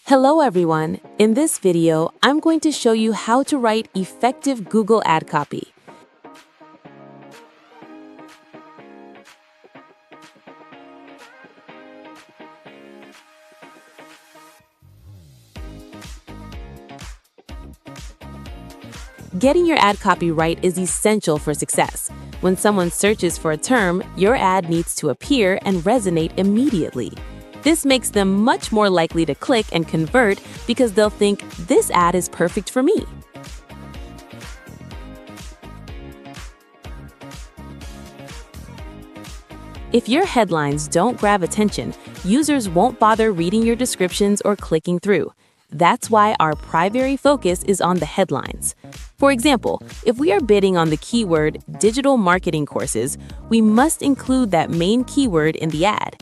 Hello everyone! In this video, I'm going to show you how to write effective Google ad copy. Getting your ad copy right is essential for success. When someone searches for a term, your ad needs to appear and resonate immediately. This makes them much more likely to click and convert because they'll think, this ad is perfect for me. If your headlines don't grab attention, users won't bother reading your descriptions or clicking through. That's why our primary focus is on the headlines. For example, if we are bidding on the keyword digital marketing courses, we must include that main keyword in the ad.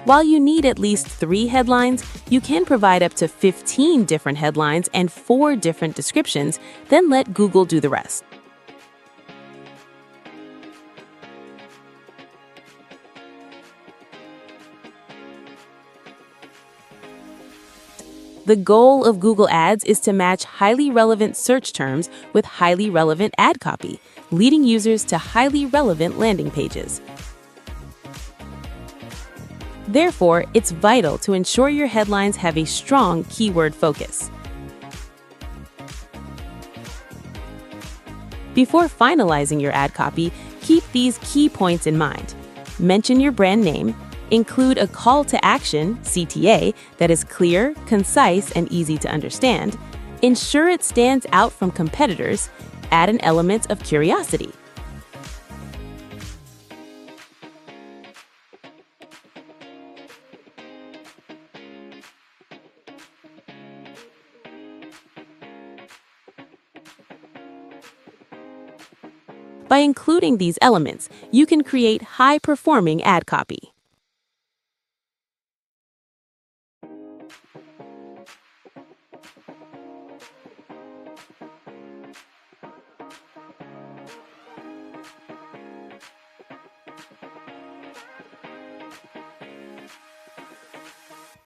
While you need at least 3 headlines, you can provide up to 15 different headlines and 4 different descriptions, then let Google do the rest. The goal of Google Ads is to match highly relevant search terms with highly relevant ad copy, leading users to highly relevant landing pages. Therefore, it's vital to ensure your headlines have a strong keyword focus. Before finalizing your ad copy, keep these key points in mind. Mention your brand name, include a call to action, CTA, that is clear, concise, and easy to understand, ensure it stands out from competitors, add an element of curiosity. By including these elements, you can create high-performing ad copy.